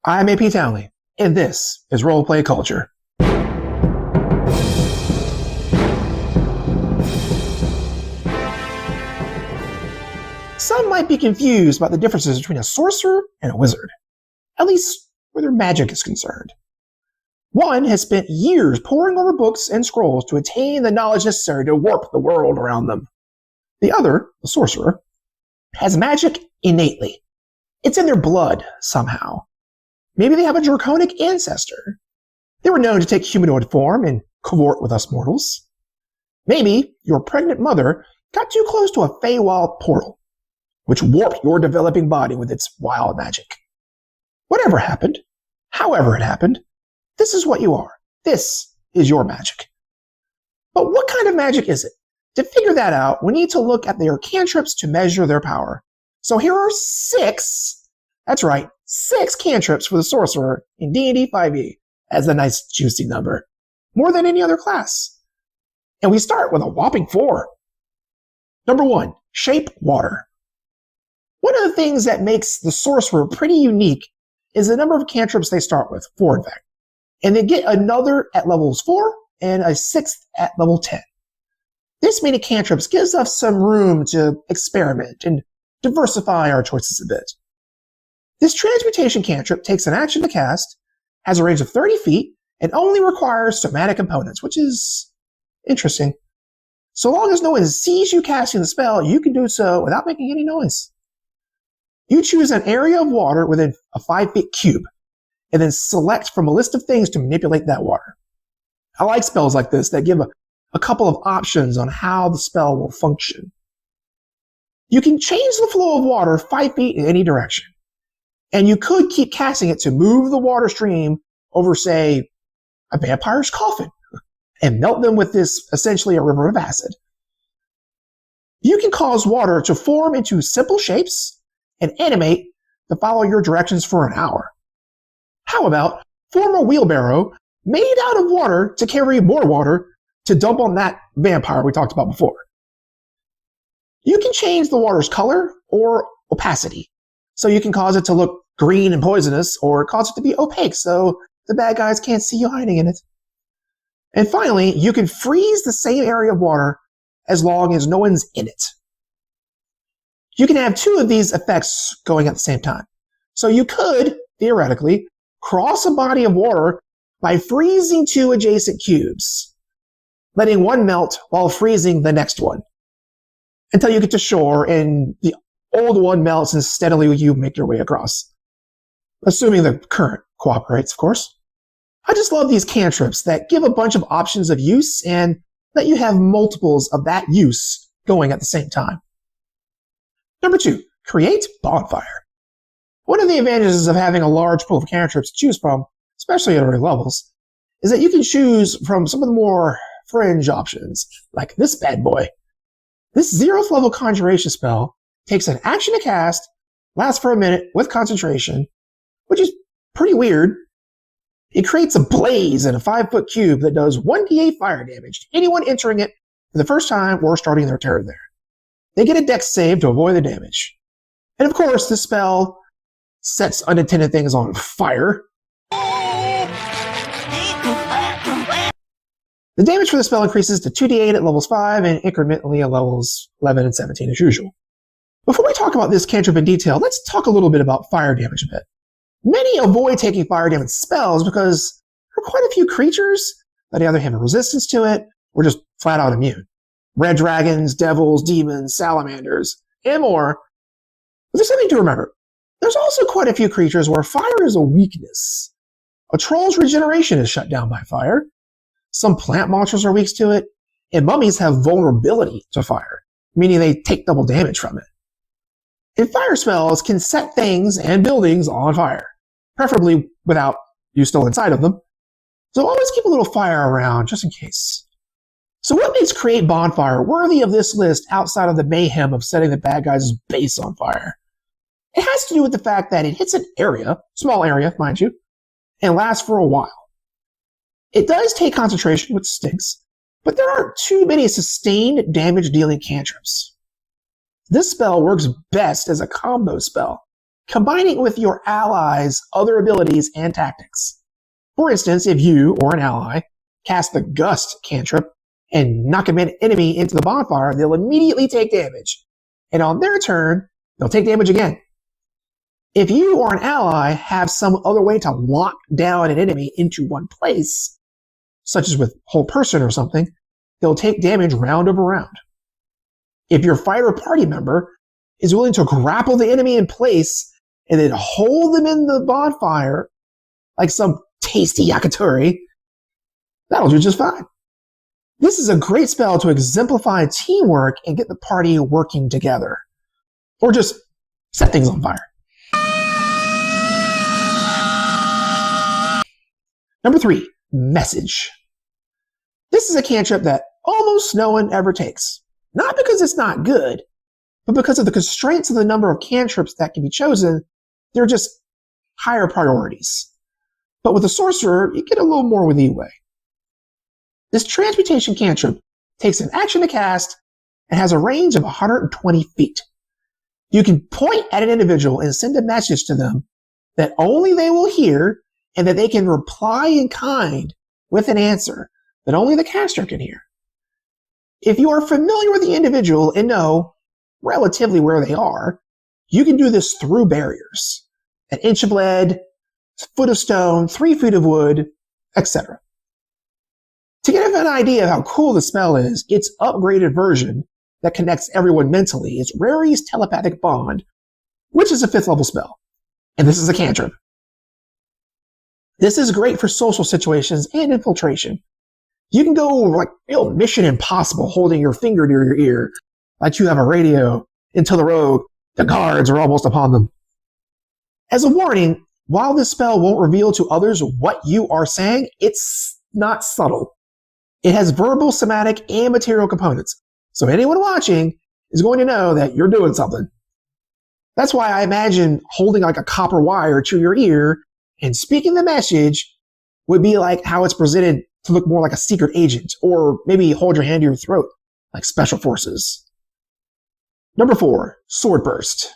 I'm AP Townley, and this is Roleplay Culture. Some might be confused about the differences between a sorcerer and a wizard, at least where their magic is concerned. One has spent years poring over books and scrolls to attain the knowledge necessary to warp the world around them. The other, the sorcerer, has magic innately. It's in their blood, somehow. Maybe they have a draconic ancestor. They were known to take humanoid form and cavort with us mortals. Maybe your pregnant mother got too close to a Feywild portal, which warped your developing body with its wild magic. Whatever happened, however it happened, this is what you are. This is your magic. But what kind of magic is it? To figure that out, we need to look at their cantrips to measure their power. So here are 6, that's right, 6 cantrips for the sorcerer in D&D 5e as a nice juicy number. More than any other class. And we start with a whopping 4. Number 1, shape water. One of the things that makes the sorcerer pretty unique is the number of cantrips they start with, 4 in fact. And they get another at levels 4 and a 6th at level 10. This many cantrips gives us some room to experiment and diversify our choices a bit. This transmutation cantrip takes an action to cast, has a range of 30 feet, and only requires somatic components, which is interesting. So long as no one sees you casting the spell, you can do so without making any noise. You choose an area of water within a 5-foot cube, and then select from a list of things to manipulate that water. I like spells like this that give a couple of options on how the spell will function. You can change the flow of water 5 feet in any direction, and you could keep casting it to move the water stream over, say, a vampire's coffin, and melt them with this essentially a river of acid. You can cause water to form into simple shapes and animate to follow your directions for an hour. How about form a wheelbarrow made out of water to carry more water to dump on that vampire we talked about before? You can change the water's color or opacity, so you can cause it to look green and poisonous, or cause it to be opaque so the bad guys can't see you hiding in it. And finally, you can freeze the same area of water as long as no one's in it. You can have 2 of these effects going at the same time. So you could, theoretically, cross a body of water by freezing 2 adjacent cubes, letting one melt while freezing the next one, until you get to shore and the old one melts and steadily you make your way across. Assuming the current cooperates, of course. I just love these cantrips that give a bunch of options of use and let you have multiples of that use going at the same time. Number 2, create Bonfire. One of the advantages of having a large pool of cantrips to choose from, especially at early levels, is that you can choose from some of the more fringe options, like this bad boy. This 0th level conjuration spell takes an action to cast, lasts for a minute with concentration, which is pretty weird. It creates a blaze in a 5-foot cube that does 1d8 fire damage to anyone entering it for the first time or starting their turn there. They get a dex save to avoid the damage. And of course, this spell sets unintended things on fire. The damage for the spell increases to 2d8 at levels 5 and incrementally at levels 11 and 17 as usual. Before we talk about this cantrip in detail, let's talk a little bit about fire damage a bit. Many avoid taking fire damage spells because there are quite a few creatures that either have a resistance to it or just flat out immune. Red dragons, devils, demons, salamanders, and more. But there's something to remember. There's also quite a few creatures where fire is a weakness. A troll's regeneration is shut down by fire. Some plant monsters are weak to it, and mummies have vulnerability to fire, meaning they take double damage from it. And fire spells can set things and buildings on fire, preferably without you still inside of them. So always keep a little fire around just in case. So what makes Create Bonfire worthy of this list outside of the mayhem of setting the bad guys' base on fire? It has to do with the fact that it hits an area, small area, mind you, and lasts for a while. It does take concentration, which stinks, but there aren't too many sustained damage-dealing cantrips. This spell works best as a combo spell, combining it with your allies' other abilities and tactics. For instance, if you or an ally cast the Gust cantrip and knock an enemy into the bonfire, they'll immediately take damage. And on their turn, they'll take damage again. If you or an ally have some other way to lock down an enemy into one place, such as with hold person or something, they'll take damage round over round. If your fighter party member is willing to grapple the enemy in place and then hold them in the bonfire like some tasty yakitori, that'll do just fine. This is a great spell to exemplify teamwork and get the party working together. Or just set things on fire. Number 3, Message. This is a cantrip that almost no one ever takes. Not because it's not good, but because of the constraints of the number of cantrips that can be chosen, they're just higher priorities. But with the Sorcerer, you get a little more with leeway. This Transmutation cantrip takes an action to cast and has a range of 120 feet. You can point at an individual and send a message to them that only they will hear and that they can reply in kind with an answer that only the caster can hear. If you are familiar with the individual and know relatively where they are, you can do this through barriers. An inch of lead, a foot of stone, 3 feet of wood, etc. To get an idea of how cool the spell is, its upgraded version that connects everyone mentally is Rary's Telepathic Bond, which is a 5th level spell. And this is a cantrip. This is great for social situations and infiltration. You can go like Mission Impossible holding your finger near your ear, like you have a radio, into the road. The guards are almost upon them. As a warning, while this spell won't reveal to others what you are saying, it's not subtle. It has verbal, somatic, and material components, so anyone watching is going to know that you're doing something. That's why I imagine holding like a copper wire to your ear and speaking the message would be like how it's presented to look more like a secret agent, or maybe hold your hand to your throat, like Special Forces. Number 4, Sword Burst.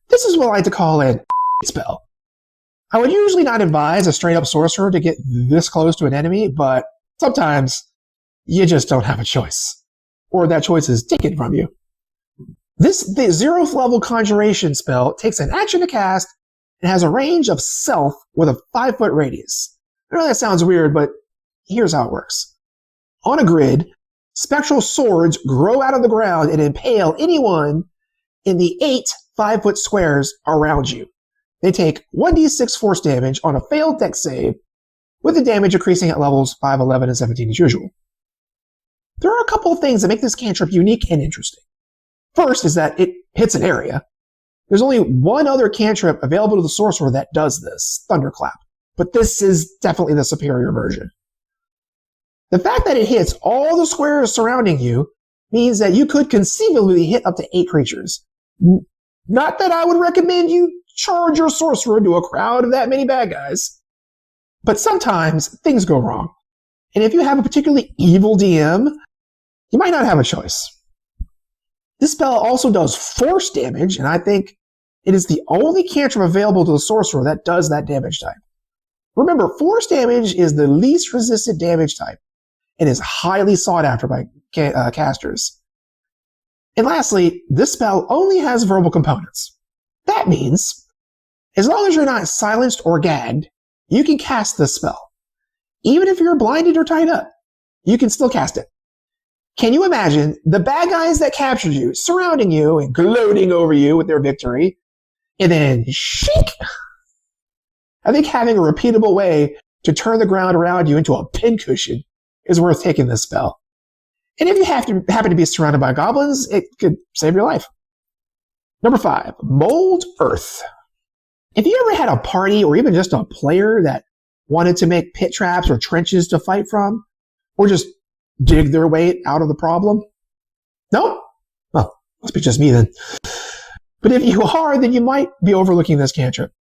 This is what I like to call a spell. I would usually not advise a straight-up sorcerer to get this close to an enemy, but sometimes you just don't have a choice, or that choice is taken from you. The 0th level conjuration spell takes an action to cast and has a range of self with a 5-foot radius. I know that sounds weird, but here's how it works. On a grid, spectral swords grow out of the ground and impale anyone in the 8 5-foot squares around you. They take 1d6 force damage on a failed dex save, with the damage increasing at levels 5, 11, and 17 as usual. There are a couple of things that make this cantrip unique and interesting. First is that it hits an area. There's only one other cantrip available to the sorcerer that does this, Thunderclap, but this is definitely the superior version. The fact that it hits all the squares surrounding you means that you could conceivably hit up to 8 creatures. Not that I would recommend you charge your sorcerer to a crowd of that many bad guys, but sometimes things go wrong. And if you have a particularly evil DM, you might not have a choice. This spell also does force damage, and I think it is the only cantrip available to the sorcerer that does that damage type. Remember, force damage is the least resisted damage type and is highly sought after by casters. And lastly, this spell only has verbal components. That means, as long as you're not silenced or gagged, you can cast this spell. Even if you're blinded or tied up, you can still cast it. Can you imagine the bad guys that captured you, surrounding you and gloating over you with their victory, and then shake? I think having a repeatable way to turn the ground around you into a pincushion is worth taking this spell. And if you happen to be surrounded by goblins, it could save your life. Number 5, Mold Earth. If you ever had a party or even just a player that wanted to make pit traps or trenches to fight from, or just dig their way out of the problem? No? Well, must be just me then. But if you are, then you might be overlooking this cantrip.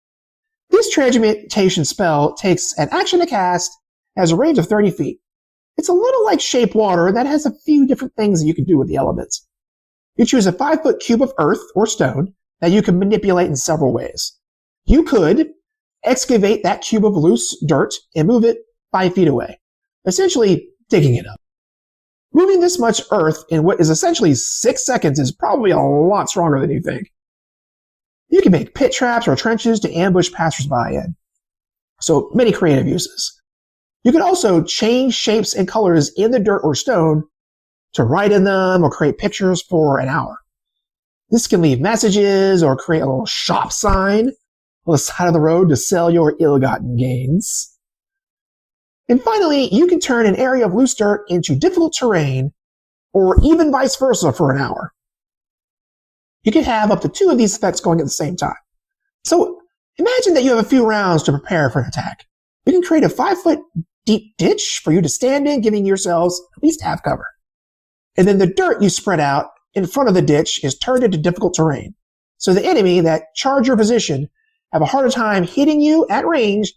This transmutation spell takes an action to cast, has a range of 30 feet. It's a little like Shape Water that has a few different things that you can do with the elements. You choose a 5-foot cube of earth or stone that you can manipulate in several ways. You could excavate that cube of loose dirt and move it 5 feet away, essentially digging it up. Moving this much earth in what is essentially 6 seconds is probably a lot stronger than you think. You can make pit traps or trenches to ambush passersby in. So many creative uses. You can also change shapes and colors in the dirt or stone to write in them or create pictures for an hour. This can leave messages or create a little shop sign on the side of the road to sell your ill-gotten gains. And finally, you can turn an area of loose dirt into difficult terrain, or even vice versa for an hour. You can have up to 2 of these effects going at the same time. So imagine that you have a few rounds to prepare for an attack. You can create a 5-foot deep ditch for you to stand in, giving yourselves at least half cover. And then the dirt you spread out in front of the ditch is turned into difficult terrain. So the enemy that charge your position have a harder time hitting you at range,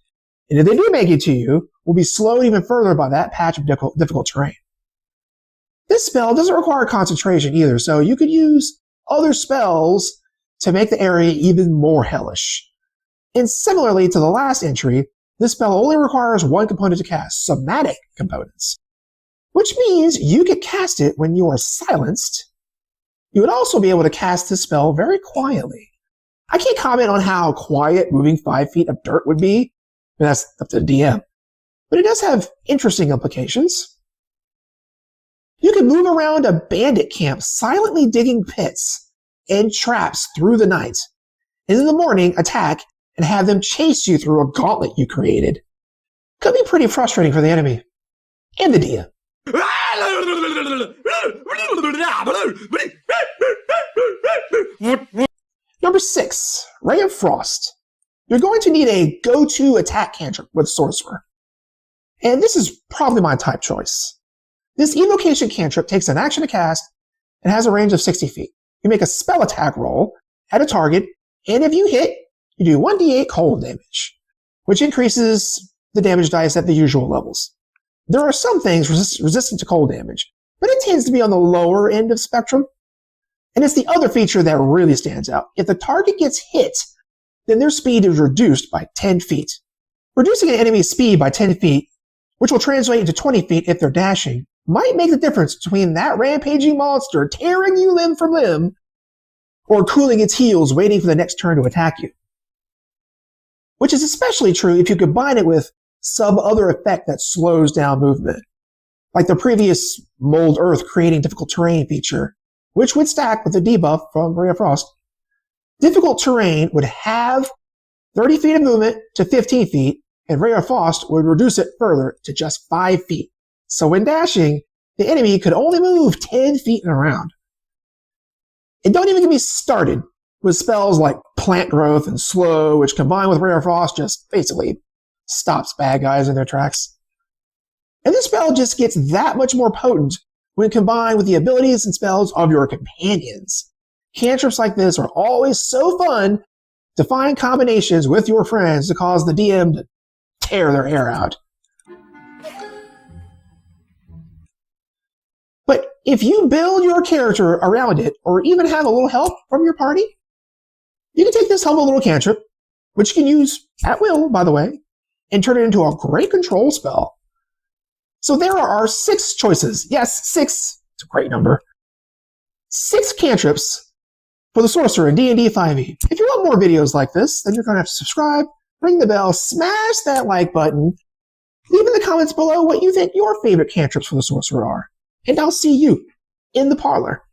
and if they do make it to you, will be slowed even further by that patch of difficult terrain. This spell doesn't require concentration either, so you could use other spells to make the area even more hellish. And similarly to the last entry, this spell only requires 1 component to cast, somatic components, which means you could cast it when you are silenced. You would also be able to cast this spell very quietly. I can't comment on how quiet moving 5 feet of dirt would be, but that's up to the DM. But it does have interesting implications. You can move around a bandit camp silently digging pits and traps through the night, and in the morning attack and have them chase you through a gauntlet you created. Could be pretty frustrating for the enemy and the DM. Number 6, Ray of Frost. You're going to need a go-to attack cantrip with Sorcerer. And this is probably my type choice. This evocation cantrip takes an action to cast and has a range of 60 feet. You make a spell attack roll at a target, and if you hit, you do 1d8 cold damage, which increases the damage dice at the usual levels. There are some things resistant to cold damage, but it tends to be on the lower end of spectrum. And it's the other feature that really stands out. If the target gets hit, then their speed is reduced by 10 feet. Reducing an enemy's speed by 10 feet, which will translate into 20 feet if they're dashing, might make the difference between that rampaging monster tearing you limb from limb or cooling its heels waiting for the next turn to attack you. Which is especially true if you combine it with some other effect that slows down movement, like the previous Mold Earth creating difficult terrain feature, which would stack with the debuff from Ray of Frost. Difficult terrain would have 30 feet of movement to 15 feet, and Ray of Frost would reduce it further to just 5 feet. So when dashing, the enemy could only move 10 feet and around. And don't even get me started with spells like Plant Growth and Slow, which combined with Ray of Frost just basically stops bad guys in their tracks. And this spell just gets that much more potent when combined with the abilities and spells of your companions. Cantrips like this are always so fun to find combinations with your friends to cause the DM to tear their hair out. But if you build your character around it, or even have a little help from your party, you can take this humble little cantrip, which you can use at will, by the way, and turn it into a great control spell. So there are our 6 choices. Yes, 6. It's a great number. 6 cantrips for the Sorcerer in D&D 5e. If you want more videos like this, then you're going to have to subscribe, ring the bell, smash that like button, leave in the comments below what you think your favorite cantrips for the Sorcerer are. And I'll see you in the parlor.